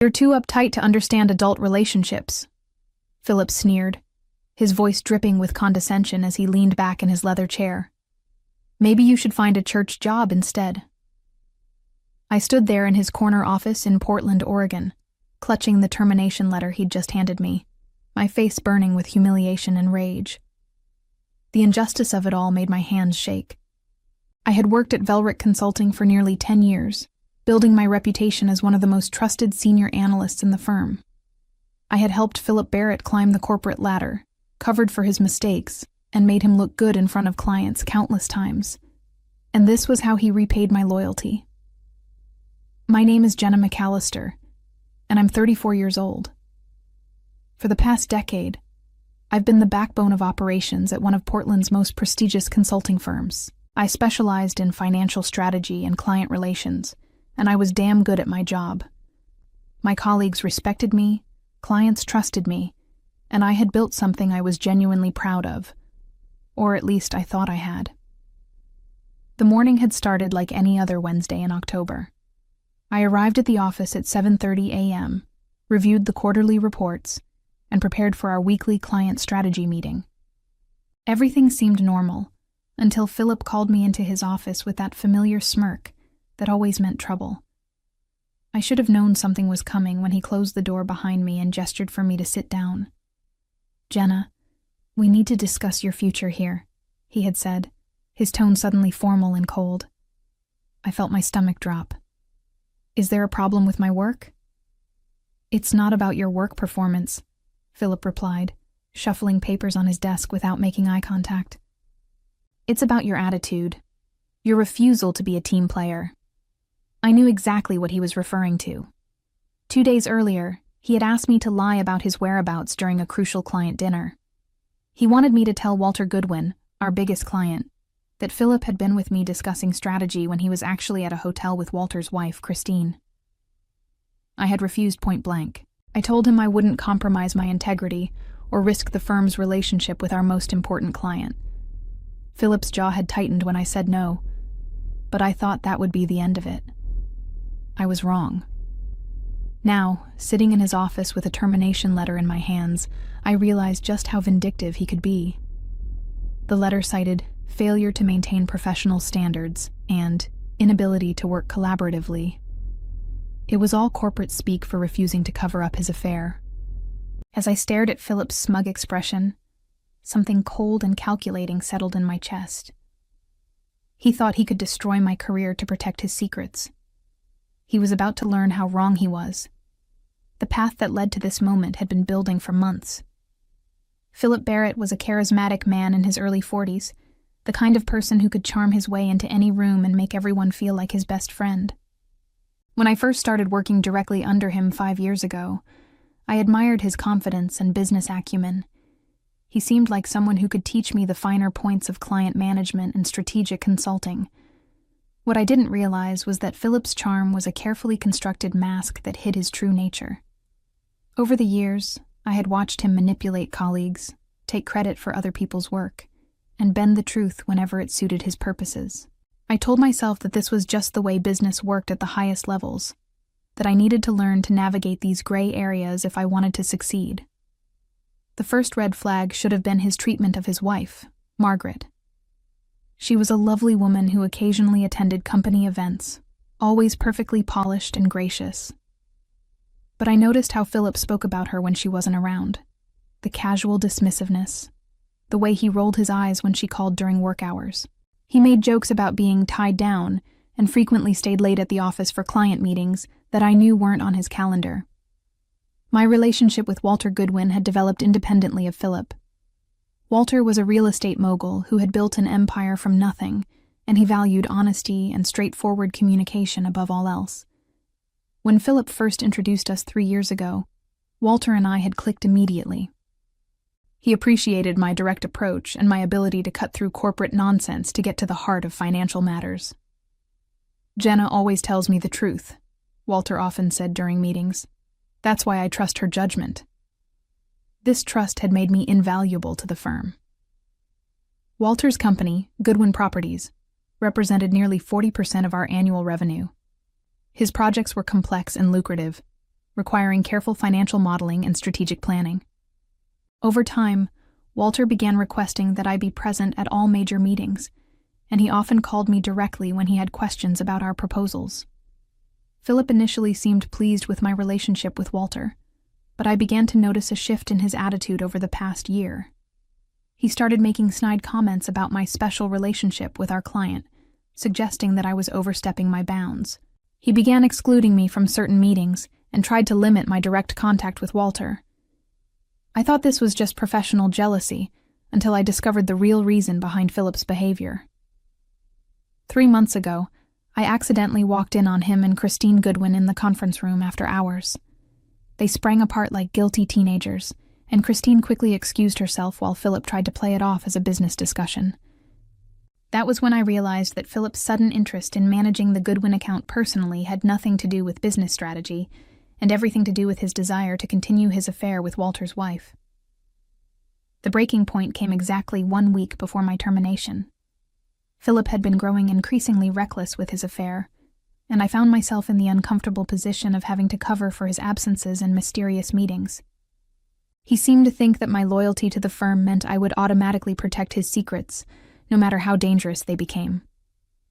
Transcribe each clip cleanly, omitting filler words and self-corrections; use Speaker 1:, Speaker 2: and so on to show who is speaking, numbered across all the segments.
Speaker 1: You're too uptight to understand adult relationships, Philip sneered, his voice dripping with condescension as he leaned back in his leather chair. Maybe you should find a church job instead. I stood there in his corner office in Portland, Oregon, clutching the termination letter he'd just handed me, my face burning with humiliation and rage. The injustice of it all made my hands shake. I had worked at Velric Consulting for nearly 10 years, building my reputation as one of the most trusted senior analysts in the firm. I had helped Philip Barrett climb the corporate ladder, covered for his mistakes, and made him look good in front of clients countless times. And this was how he repaid my loyalty. My name is Jenna McAllister, and I'm 34 years old. For the past decade, I've been the backbone of operations at one of Portland's most prestigious consulting firms. I specialized in financial strategy and client relations, and I was damn good at my job. My colleagues respected me, clients trusted me, and I had built something I was genuinely proud of. Or at least I thought I had. The morning had started like any other Wednesday in October. I arrived at the office at 7:30 a.m., reviewed the quarterly reports, and prepared for our weekly client strategy meeting. Everything seemed normal, until Philip called me into his office with that familiar smirk that always meant trouble. I should have known something was coming when he closed the door behind me and gestured for me to sit down. "Jenna, we need to discuss your future here," he had said, his tone suddenly formal and cold. I felt my stomach drop. "Is there a problem with my work?" "It's not about your work performance," Philip replied, shuffling papers on his desk without making eye contact. "It's about your attitude, your refusal to be a team player." I knew exactly what he was referring to. 2 days earlier, he had asked me to lie about his whereabouts during a crucial client dinner. He wanted me to tell Walter Goodwin, our biggest client, that Philip had been with me discussing strategy when he was actually at a hotel with Walter's wife, Christine. I had refused point blank. I told him I wouldn't compromise my integrity or risk the firm's relationship with our most important client. Philip's jaw had tightened when I said no, but I thought that would be the end of it. I was wrong. Now, sitting in his office with a termination letter in my hands, I realized just how vindictive he could be. The letter cited failure to maintain professional standards and inability to work collaboratively. It was all corporate speak for refusing to cover up his affair. As I stared at Philip's smug expression, something cold and calculating settled in my chest. He thought he could destroy my career to protect his secrets. He was about to learn how wrong he was. The path that led to this moment had been building for months. Philip Barrett was a charismatic man in his early 40s, the kind of person who could charm his way into any room and make everyone feel like his best friend. When I first started working directly under him 5 years ago, I admired his confidence and business acumen. He seemed like someone who could teach me the finer points of client management and strategic consulting. What I didn't realize was that Philip's charm was a carefully constructed mask that hid his true nature. Over the years, I had watched him manipulate colleagues, take credit for other people's work, and bend the truth whenever it suited his purposes. I told myself that this was just the way business worked at the highest levels, that I needed to learn to navigate these gray areas if I wanted to succeed. The first red flag should have been his treatment of his wife, Margaret. She was a lovely woman who occasionally attended company events, always perfectly polished and gracious. But I noticed how Philip spoke about her when she wasn't around. The casual dismissiveness, the way he rolled his eyes when she called during work hours. He made jokes about being tied down and frequently stayed late at the office for client meetings that I knew weren't on his calendar. My relationship with Walter Goodwin had developed independently of Philip. Walter was a real estate mogul who had built an empire from nothing, and he valued honesty and straightforward communication above all else. When Philip first introduced us 3 years ago, Walter and I had clicked immediately. He appreciated my direct approach and my ability to cut through corporate nonsense to get to the heart of financial matters. "Jenna always tells me the truth," Walter often said during meetings. "That's why I trust her judgment." This trust had made me invaluable to the firm. Walter's company, Goodwin Properties, represented nearly 40% of our annual revenue. His projects were complex and lucrative, requiring careful financial modeling and strategic planning. Over time, Walter began requesting that I be present at all major meetings, and he often called me directly when he had questions about our proposals. Philip initially seemed pleased with my relationship with Walter, but I began to notice a shift in his attitude over the past year. He started making snide comments about my special relationship with our client, suggesting that I was overstepping my bounds. He began excluding me from certain meetings and tried to limit my direct contact with Walter. I thought this was just professional jealousy until I discovered the real reason behind Philip's behavior. 3 months ago, I accidentally walked in on him and Christine Goodwin in the conference room after hours. They sprang apart like guilty teenagers, and Christine quickly excused herself while Philip tried to play it off as a business discussion. That was when I realized that Philip's sudden interest in managing the Goodwin account personally had nothing to do with business strategy, and everything to do with his desire to continue his affair with Walter's wife. The breaking point came exactly 1 week before my termination. Philip had been growing increasingly reckless with his affair, and I found myself in the uncomfortable position of having to cover for his absences and mysterious meetings. He seemed to think that my loyalty to the firm meant I would automatically protect his secrets, no matter how dangerous they became.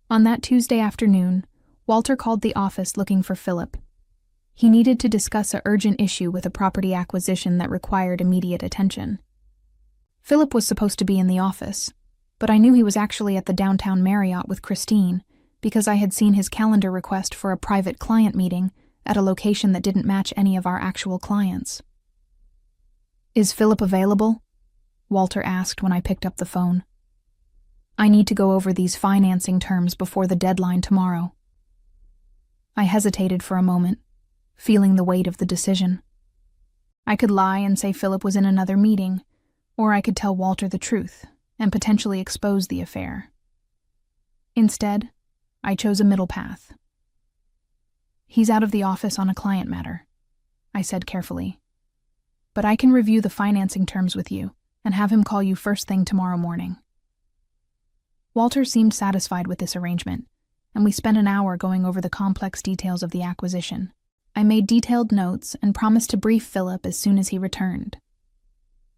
Speaker 1: On that Tuesday afternoon, Walter called the office looking for Philip. He needed to discuss an urgent issue with a property acquisition that required immediate attention. Philip was supposed to be in the office, but I knew he was actually at the downtown Marriott with Christine because I had seen his calendar request for a private client meeting at a location that didn't match any of our actual clients. "Is Philip available?" Walter asked when I picked up the phone. "I need to go over these financing terms before the deadline tomorrow." I hesitated for a moment, feeling the weight of the decision. I could lie and say Philip was in another meeting, or I could tell Walter the truth and potentially expose the affair. Instead, I chose a middle path. "He's out of the office on a client matter," I said carefully. "But I can review the financing terms with you and have him call you first thing tomorrow morning." Walter seemed satisfied with this arrangement, and we spent an hour going over the complex details of the acquisition. I made detailed notes and promised to brief Philip as soon as he returned.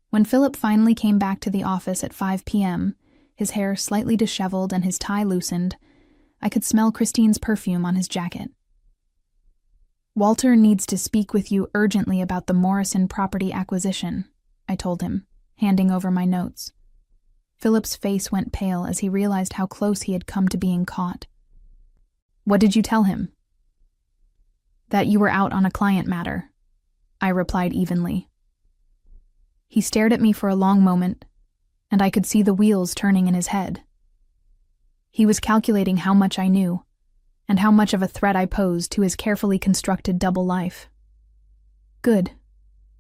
Speaker 1: When Philip finally came back to the office at 5 p.m., his hair slightly disheveled and his tie loosened, I could smell Christine's perfume on his jacket. "Walter needs to speak with you urgently about the Morrison property acquisition," I told him, handing over my notes. Philip's face went pale as he realized how close he had come to being caught. "What did you tell him?" "That you were out on a client matter," I replied evenly. He stared at me for a long moment, and I could see the wheels turning in his head. He was calculating how much I knew, and how much of a threat I posed to his carefully constructed double life. "Good,"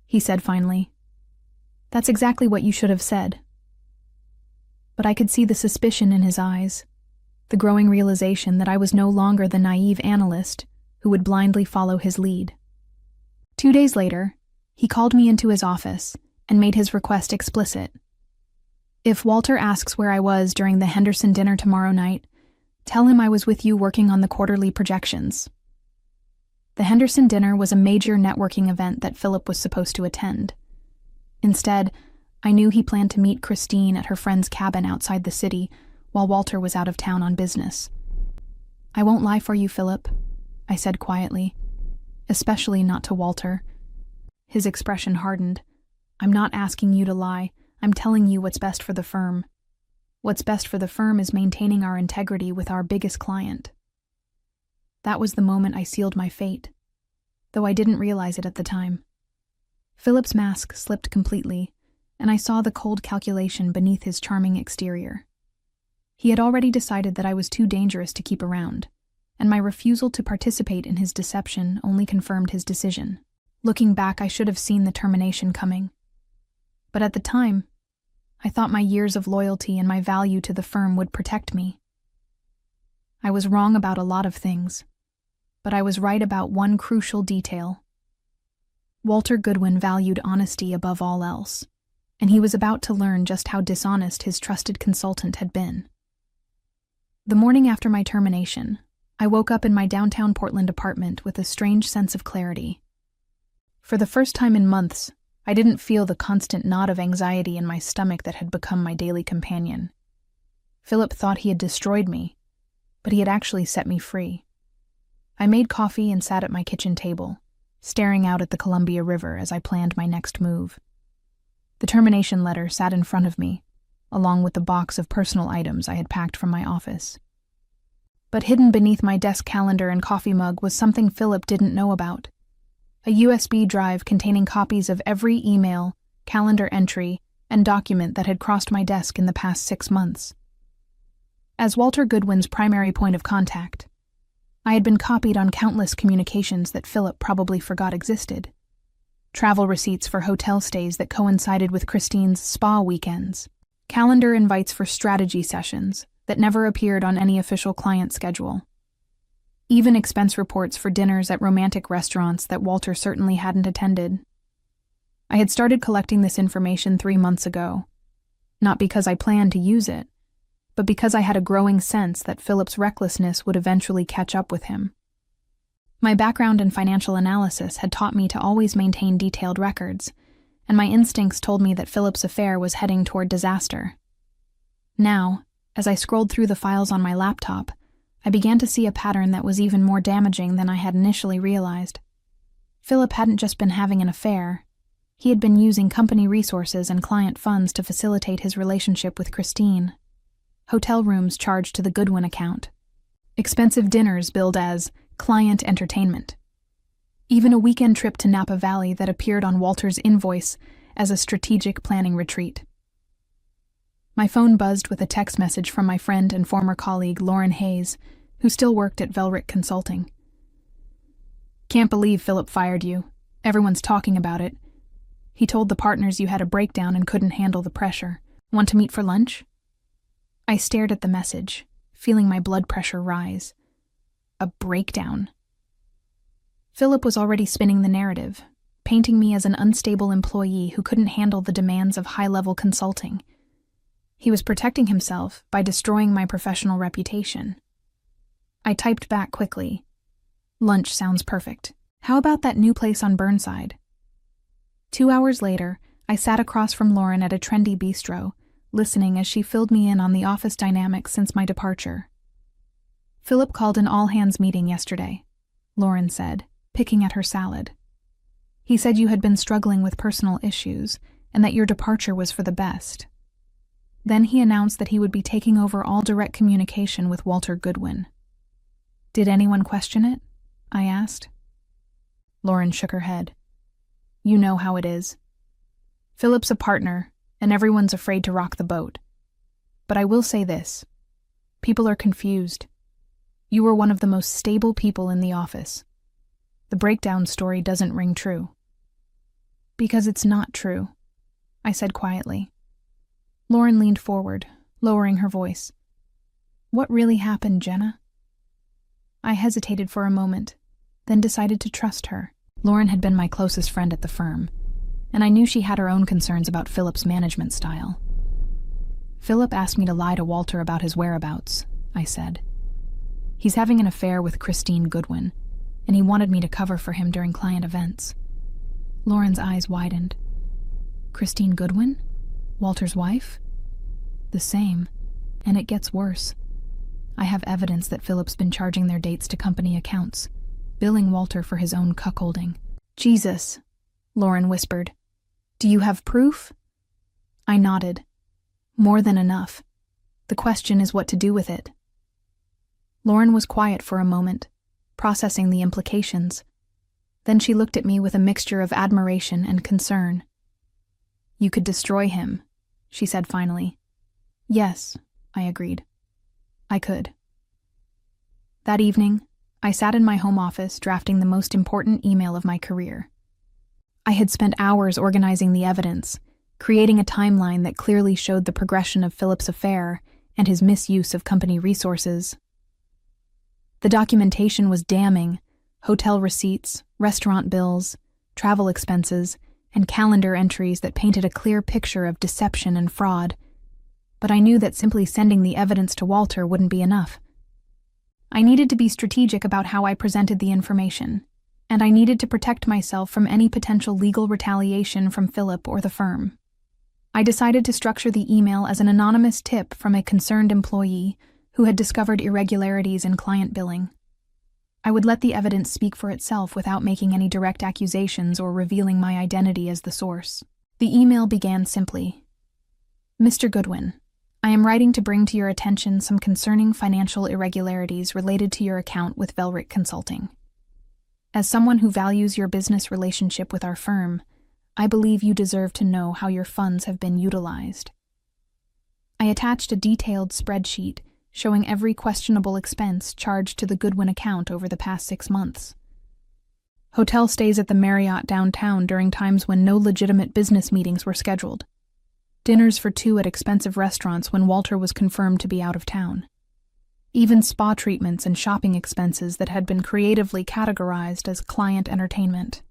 Speaker 1: he said finally. "That's exactly what you should have said." But I could see the suspicion in his eyes, the growing realization that I was no longer the naive analyst who would blindly follow his lead. 2 days later, he called me into his office and made his request explicit. "If Walter asks where I was during the Henderson dinner tomorrow night, tell him I was with you working on the quarterly projections." The Henderson dinner was a major networking event that Philip was supposed to attend. Instead, I knew he planned to meet Christine at her friend's cabin outside the city while Walter was out of town on business. "I won't lie for you, Philip," I said quietly, especially not to Walter. His expression hardened. "I'm not asking you to lie. I'm telling you what's best for the firm. What's best for the firm is maintaining our integrity with our biggest client." That was the moment I sealed my fate, though I didn't realize it at the time. Philip's mask slipped completely, and I saw the cold calculation beneath his charming exterior. He had already decided that I was too dangerous to keep around, and my refusal to participate in his deception only confirmed his decision. Looking back, I should have seen the termination coming. But at the time, I thought my years of loyalty and my value to the firm would protect me. I was wrong about a lot of things, but I was right about one crucial detail. Walter Goodwin valued honesty above all else, and he was about to learn just how dishonest his trusted consultant had been. The morning after my termination, I woke up in my downtown Portland apartment with a strange sense of clarity. For the first time in months, I didn't feel the constant knot of anxiety in my stomach that had become my daily companion. Philip thought he had destroyed me, but he had actually set me free. I made coffee and sat at my kitchen table, staring out at the Columbia River as I planned my next move. The termination letter sat in front of me, along with the box of personal items I had packed from my office. But hidden beneath my desk calendar and coffee mug was something Philip didn't know about. A USB drive containing copies of every email, calendar entry, and document that had crossed my desk in the past 6 months. As Walter Goodwin's primary point of contact, I had been copied on countless communications that Philip probably forgot existed. Travel receipts for hotel stays that coincided with Christine's spa weekends, calendar invites for strategy sessions that never appeared on any official client schedule, even expense reports for dinners at romantic restaurants that Walter certainly hadn't attended. I had started collecting this information 3 months ago, not because I planned to use it, but because I had a growing sense that Philip's recklessness would eventually catch up with him. My background in financial analysis had taught me to always maintain detailed records, and my instincts told me that Philip's affair was heading toward disaster. Now, as I scrolled through the files on my laptop, I began to see a pattern that was even more damaging than I had initially realized. Philip hadn't just been having an affair. He had been using company resources and client funds to facilitate his relationship with Christine. Hotel rooms charged to the Goodwin account. Expensive dinners billed as client entertainment. Even a weekend trip to Napa Valley that appeared on Walter's invoice as a strategic planning retreat. My phone buzzed with a text message from my friend and former colleague Lauren Hayes, who still worked at Velrick Consulting. "Can't believe Philip fired you. Everyone's talking about it. He told the partners you had a breakdown and couldn't handle the pressure. Want to meet for lunch?" I stared at the message, feeling my blood pressure rise. A breakdown. Philip was already spinning the narrative, painting me as an unstable employee who couldn't handle the demands of high-level consulting. He was protecting himself by destroying my professional reputation. I typed back quickly. "Lunch sounds perfect. How about that new place on Burnside?" 2 hours later, I sat across from Lauren at a trendy bistro, listening as she filled me in on the office dynamics since my departure. "Philip called an all-hands meeting yesterday," Lauren said, picking at her salad. "He said you had been struggling with personal issues and that your departure was for the best. Then he announced that he would be taking over all direct communication with Walter Goodwin." "Did anyone question it?" I asked. Lauren shook her head. "You know how it is. Philip's a partner, and everyone's afraid to rock the boat. But I will say this. People are confused. You were one of the most stable people in the office. The breakdown story doesn't ring true." "Because it's not true," I said quietly. Lauren leaned forward, lowering her voice. "What really happened, Jenna?" I hesitated for a moment, then decided to trust her. Lauren had been my closest friend at the firm, and I knew she had her own concerns about Philip's management style. "Philip asked me to lie to Walter about his whereabouts," I said. "He's having an affair with Christine Goodwin, and he wanted me to cover for him during client events." Lauren's eyes widened. "Christine Goodwin? Walter's wife?" "The same, and it gets worse. I have evidence that Philip's been charging their dates to company accounts, billing Walter for his own cuckolding." "Jesus," Lauren whispered. "Do you have proof?" I nodded. "More than enough. The question is what to do with it." Lauren was quiet for a moment, processing the implications. Then she looked at me with a mixture of admiration and concern. "You could destroy him," she said finally. "Yes," I agreed. "I could." That evening, I sat in my home office drafting the most important email of my career. I had spent hours organizing the evidence, creating a timeline that clearly showed the progression of Philip's affair and his misuse of company resources. The documentation was damning: hotel receipts, restaurant bills, travel expenses, and calendar entries that painted a clear picture of deception and fraud. But I knew that simply sending the evidence to Walter wouldn't be enough. I needed to be strategic about how I presented the information, and I needed to protect myself from any potential legal retaliation from Philip or the firm. I decided to structure the email as an anonymous tip from a concerned employee who had discovered irregularities in client billing. I would let the evidence speak for itself without making any direct accusations or revealing my identity as the source. The email began simply, "Mr. Goodwin, I am writing to bring to your attention some concerning financial irregularities related to your account with Velric Consulting. As someone who values your business relationship with our firm, I believe you deserve to know how your funds have been utilized." I attached a detailed spreadsheet showing every questionable expense charged to the Goodwin account over the past 6 months. Hotel stays at the Marriott downtown during times when no legitimate business meetings were scheduled. Dinners for 2 at expensive restaurants when Walter was confirmed to be out of town. Even spa treatments and shopping expenses that had been creatively categorized as client entertainment.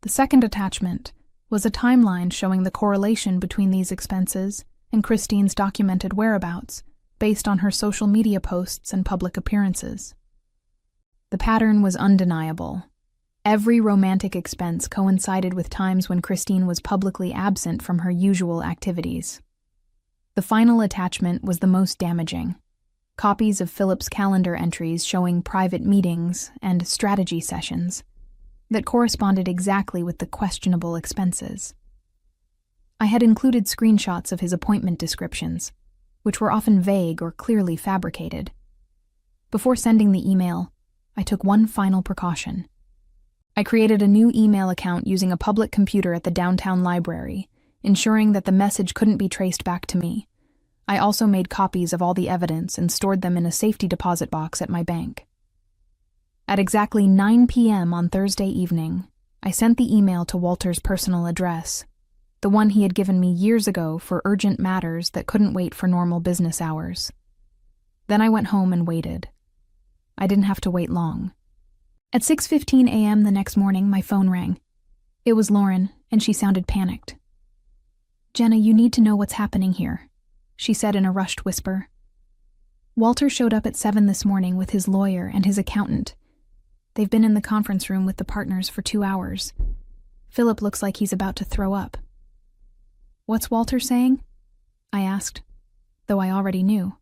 Speaker 1: The second attachment was a timeline showing the correlation between these expenses and Christine's documented whereabouts, based on her social media posts and public appearances. The pattern was undeniable. Every romantic expense coincided with times when Christine was publicly absent from her usual activities. The final attachment was the most damaging. Copies of Philip's calendar entries showing private meetings and strategy sessions that corresponded exactly with the questionable expenses. I had included screenshots of his appointment descriptions, which were often vague or clearly fabricated. Before sending the email, I took one final precaution. I created a new email account using a public computer at the downtown library, ensuring that the message couldn't be traced back to me. I also made copies of all the evidence and stored them in a safety deposit box at my bank. At exactly 9 p.m. on Thursday evening, I sent the email to Walter's personal address, the one he had given me years ago for urgent matters that couldn't wait for normal business hours. Then I went home and waited. I didn't have to wait long. At 6:15 a.m. the next morning, my phone rang. It was Lauren, and she sounded panicked. "Jenna, you need to know what's happening here," she said in a rushed whisper. "Walter showed up at 7 this morning with his lawyer and his accountant. They've been in the conference room with the partners for 2 hours. Philip looks like he's about to throw up." "What's Walter saying?" I asked, though I already knew.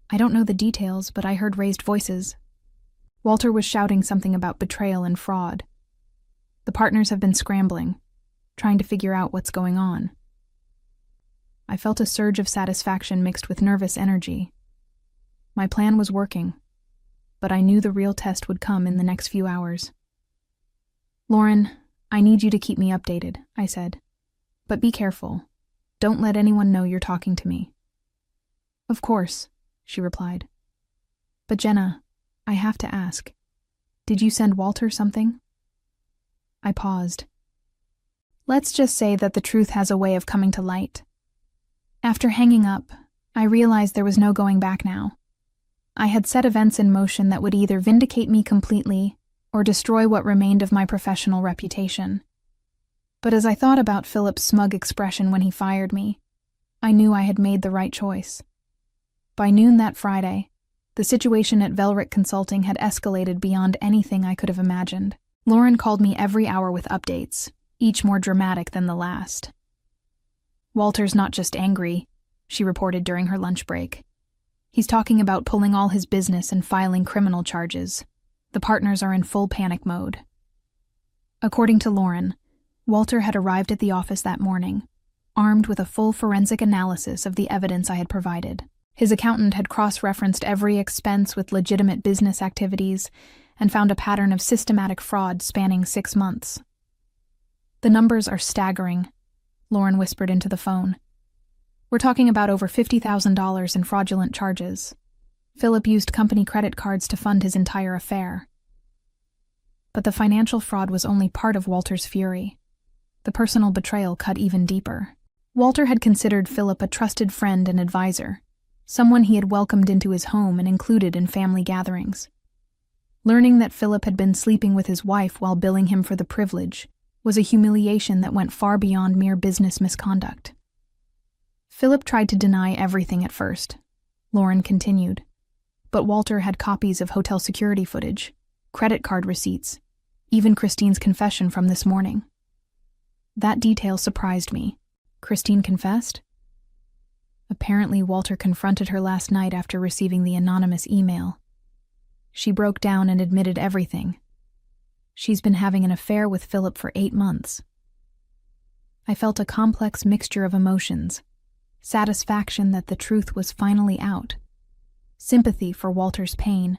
Speaker 1: "I don't know the details, but I heard raised voices. Walter was shouting something about betrayal and fraud. The partners have been scrambling, trying to figure out what's going on." I felt a surge of satisfaction mixed with nervous energy. My plan was working, but I knew the real test would come in the next few hours. "Lauren, I need you to keep me updated," I said. "But be careful. Don't let anyone know you're talking to me." "Of course," she replied. "But Jenna, I have to ask. Did you send Walter something?" I paused. Let's just say that the truth has a way of coming to light. After hanging up, I realized there was no going back now. I had set events in motion that would either vindicate me completely or destroy what remained of my professional reputation. But as I thought about Philip's smug expression when he fired me, I knew I had made the right choice. By noon that Friday, the situation at Velric Consulting had escalated beyond anything I could have imagined. Lauren called me every hour with updates, each more dramatic than the last. "Walter's not just angry," she reported during her lunch break. "He's talking about pulling all his business and filing criminal charges. The partners are in full panic mode." According to Lauren, Walter had arrived at the office that morning, armed with a full forensic analysis of the evidence I had provided. His accountant had cross-referenced every expense with legitimate business activities and found a pattern of systematic fraud spanning 6 months. "The numbers are staggering," Lauren whispered into the phone. "We're talking about over $50,000 in fraudulent charges. Philip used company credit cards to fund his entire affair." But the financial fraud was only part of Walter's fury. The personal betrayal cut even deeper. Walter had considered Philip a trusted friend and advisor, someone he had welcomed into his home and included in family gatherings. Learning that Philip had been sleeping with his wife while billing him for the privilege was a humiliation that went far beyond mere business misconduct. "Philip tried to deny everything at first," Lauren continued, "but Walter had copies of hotel security footage, credit card receipts, even Christine's confession from this morning. That detail surprised me. Christine confessed? Apparently, Walter confronted her last night after receiving the anonymous email. She broke down and admitted everything. She's been having an affair with Philip for 8 months. I felt a complex mixture of emotions: satisfaction that the truth was finally out, sympathy for Walter's pain,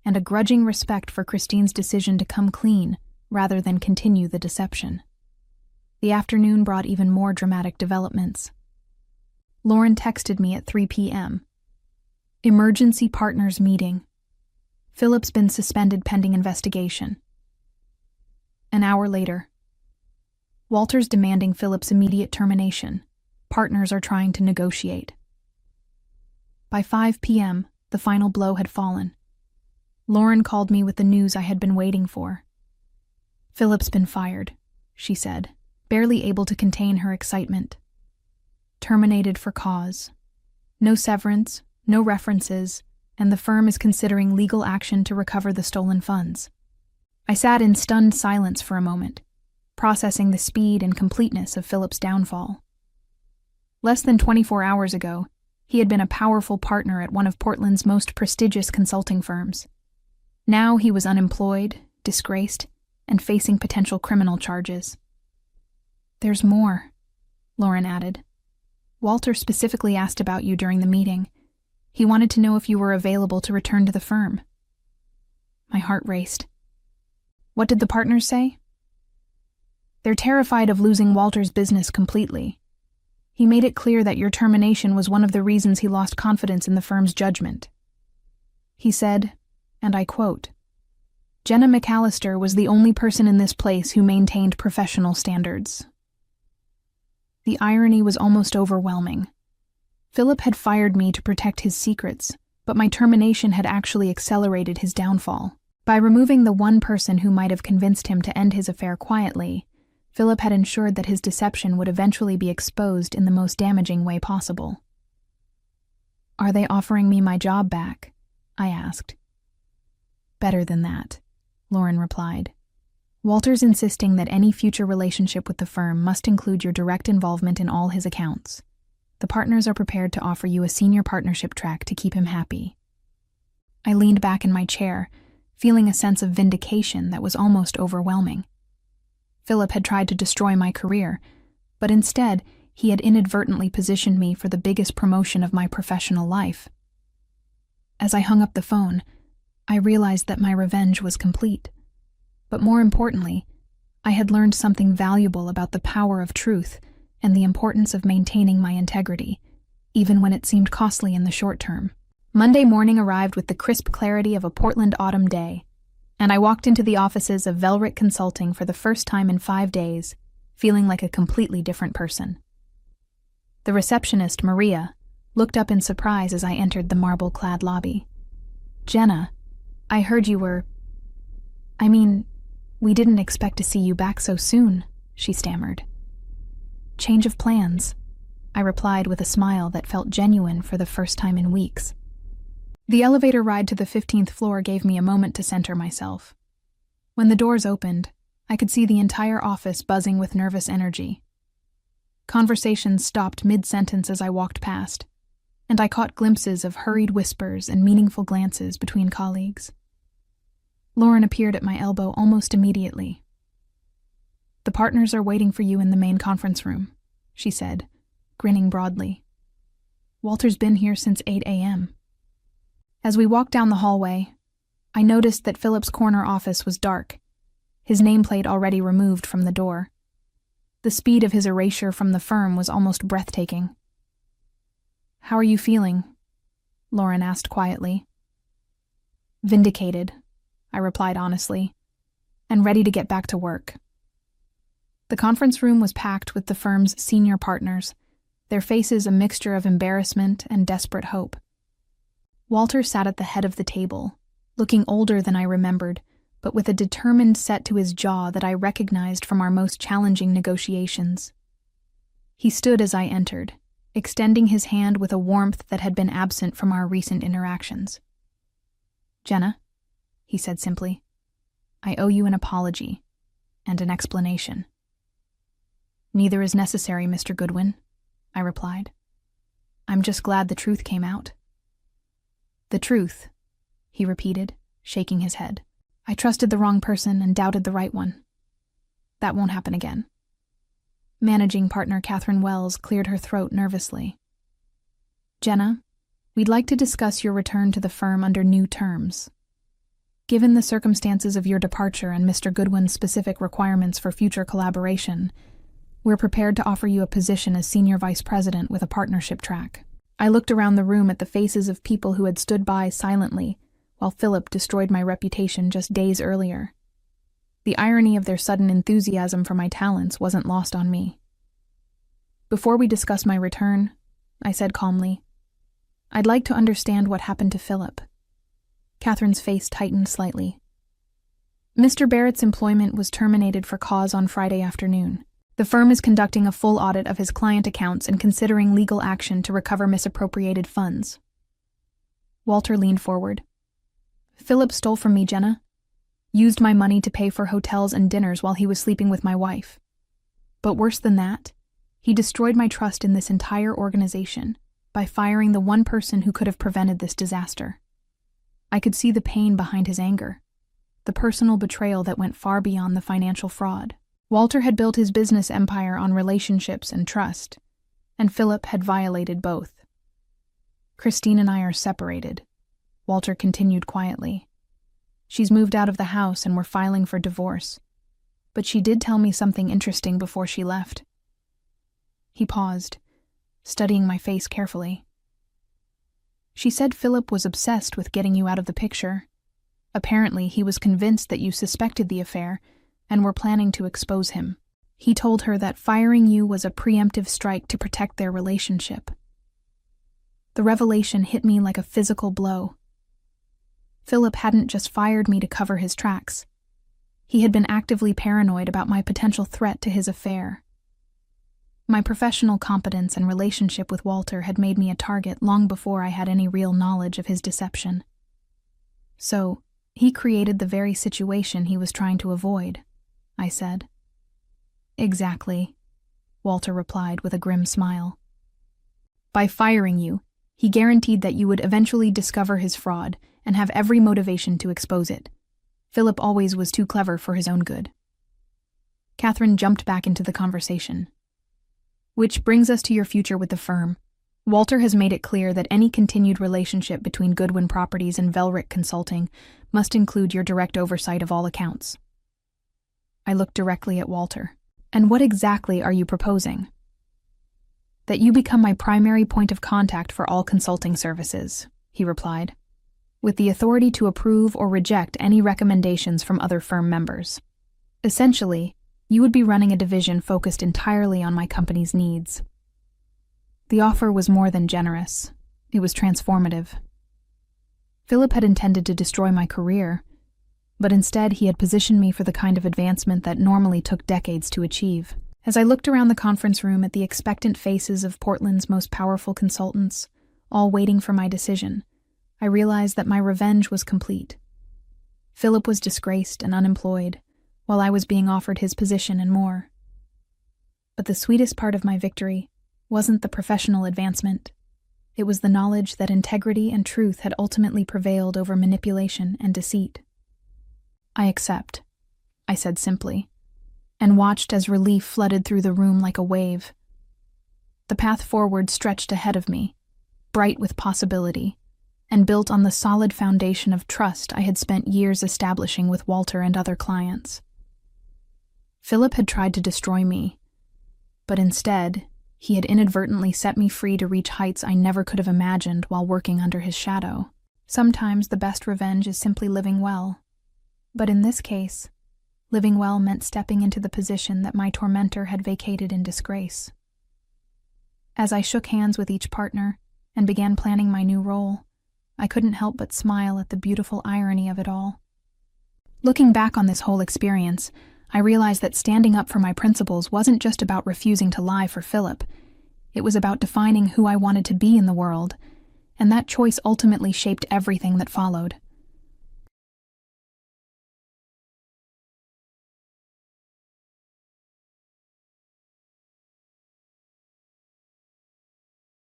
Speaker 1: and a grudging respect for Christine's decision to come clean rather than continue the deception. The afternoon brought even more dramatic developments. Lauren texted me at 3 p.m. Emergency partners meeting. Philip's been suspended pending investigation. An hour later. Walter's demanding Philip's immediate termination. Partners are trying to negotiate. By 5 p.m., the final blow had fallen. Lauren called me with the news I had been waiting for. Philip's been fired, she said, barely able to contain her excitement. Terminated for cause. No severance, no references, and the firm is considering legal action to recover the stolen funds. I sat in stunned silence for a moment, processing the speed and completeness of Philip's downfall. Less than 24 hours ago, he had been a powerful partner at one of Portland's most prestigious consulting firms. Now he was unemployed, disgraced, and facing potential criminal charges. There's more, Lauren added. Walter specifically asked about you during the meeting. He wanted to know if you were available to return to the firm. My heart raced. What did the partners say? They're terrified of losing Walter's business completely. He made it clear that your termination was one of the reasons he lost confidence in the firm's judgment. He said, and I quote, "Jenna McAllister was the only person in this place who maintained professional standards." The irony was almost overwhelming. Philip had fired me to protect his secrets, but my termination had actually accelerated his downfall. By removing the one person who might have convinced him to end his affair quietly, Philip had ensured that his deception would eventually be exposed in the most damaging way possible. Are they offering me my job back? I asked. Better than that, Lauren replied. Walter's insisting that any future relationship with the firm must include your direct involvement in all his accounts. The partners are prepared to offer you a senior partnership track to keep him happy. I leaned back in my chair, feeling a sense of vindication that was almost overwhelming. Philip had tried to destroy my career, but instead, he had inadvertently positioned me for the biggest promotion of my professional life. As I hung up the phone, I realized that my revenge was complete. But more importantly, I had learned something valuable about the power of truth and the importance of maintaining my integrity, even when it seemed costly in the short term. Monday morning arrived with the crisp clarity of a Portland autumn day, and I walked into the offices of Velrit Consulting for the first time in 5 days, feeling like a completely different person. The receptionist, Maria, looked up in surprise as I entered the marble-clad lobby. "Jenna, I heard you were... we didn't expect to see you back so soon," she stammered. "Change of plans," I replied with a smile that felt genuine for the first time in weeks. The elevator ride to the 15th floor gave me a moment to center myself. When the doors opened, I could see the entire office buzzing with nervous energy. Conversations stopped mid-sentence as I walked past, and I caught glimpses of hurried whispers and meaningful glances between colleagues. Lauren appeared at my elbow almost immediately. "The partners are waiting for you in the main conference room," she said, grinning broadly. "Walter's been here since 8 a.m. As we walked down the hallway, I noticed that Philip's corner office was dark, his nameplate already removed from the door. The speed of his erasure from the firm was almost breathtaking. "How are you feeling?" Lauren asked quietly. "Vindicated," I replied honestly, "and ready to get back to work." The conference room was packed with the firm's senior partners, their faces a mixture of embarrassment and desperate hope. Walter sat at the head of the table, looking older than I remembered, but with a determined set to his jaw that I recognized from our most challenging negotiations. He stood as I entered, extending his hand with a warmth that had been absent from our recent interactions. "Jenna," he said simply, I owe you an apology and an explanation." "Neither is necessary, Mr. Goodwin," I replied. "I'm just glad the truth came out." "The truth," he repeated, shaking his head. "I trusted the wrong person and doubted the right one. That won't happen again." Managing partner Catherine Wells cleared her throat nervously. "Jenna, we'd like to discuss your return to the firm under new terms. Given the circumstances of your departure and Mr. Goodwin's specific requirements for future collaboration, we're prepared to offer you a position as Senior Vice President with a partnership track." I looked around the room at the faces of people who had stood by silently while Philip destroyed my reputation just days earlier. The irony of their sudden enthusiasm for my talents wasn't lost on me. "Before we discuss my return," I said calmly, "I'd like to understand what happened to Philip." Catherine's face tightened slightly. "Mr. Barrett's employment was terminated for cause on Friday afternoon. The firm is conducting a full audit of his client accounts and considering legal action to recover misappropriated funds." Walter leaned forward. "Philip stole from me, Jenna. Used my money to pay for hotels and dinners while he was sleeping with my wife. But worse than that, he destroyed my trust in this entire organization by firing the one person who could have prevented this disaster." I could see the pain behind his anger, the personal betrayal that went far beyond the financial fraud. Walter had built his business empire on relationships and trust, and Philip had violated both. "Christine and I are separated," Walter continued quietly. "She's moved out of the house and we're filing for divorce. But she did tell me something interesting before she left." He paused, studying my face carefully. "She said Philip was obsessed with getting you out of the picture. Apparently, he was convinced that you suspected the affair and were planning to expose him. He told her that firing you was a preemptive strike to protect their relationship." The revelation hit me like a physical blow. Philip hadn't just fired me to cover his tracks. He had been actively paranoid about my potential threat to his affair. My professional competence and relationship with Walter had made me a target long before I had any real knowledge of his deception. "So, he created the very situation he was trying to avoid," I said. "Exactly," Walter replied with a grim smile. "By firing you, he guaranteed that you would eventually discover his fraud and have every motivation to expose it. Philip always was too clever for his own good." Catherine jumped back into the conversation. "Which brings us to your future with the firm. Walter has made it clear that any continued relationship between Goodwin Properties and Velrick Consulting must include your direct oversight of all accounts." I looked directly at Walter. "And what exactly are you proposing?" "That you become my primary point of contact for all consulting services," he replied, "with the authority to approve or reject any recommendations from other firm members. Essentially, you would be running a division focused entirely on my company's needs." The offer was more than generous. It was transformative. Philip had intended to destroy my career, but instead he had positioned me for the kind of advancement that normally took decades to achieve. As I looked around the conference room at the expectant faces of Portland's most powerful consultants, all waiting for my decision, I realized that my revenge was complete. Philip was disgraced and unemployed, while I was being offered his position and more. But the sweetest part of my victory wasn't the professional advancement. It was the knowledge that integrity and truth had ultimately prevailed over manipulation and deceit. "I accept," I said simply, and watched as relief flooded through the room like a wave. The path forward stretched ahead of me, bright with possibility, and built on the solid foundation of trust I had spent years establishing with Walter and other clients. Philip had tried to destroy me, but instead, he had inadvertently set me free to reach heights I never could have imagined while working under his shadow. Sometimes the best revenge is simply living well. But in this case, living well meant stepping into the position that my tormentor had vacated in disgrace. As I shook hands with each partner and began planning my new role, I couldn't help but smile at the beautiful irony of it all. Looking back on this whole experience, I realized that standing up for my principles wasn't just about refusing to lie for Philip. It was about defining who I wanted to be in the world, and that choice ultimately shaped everything that followed.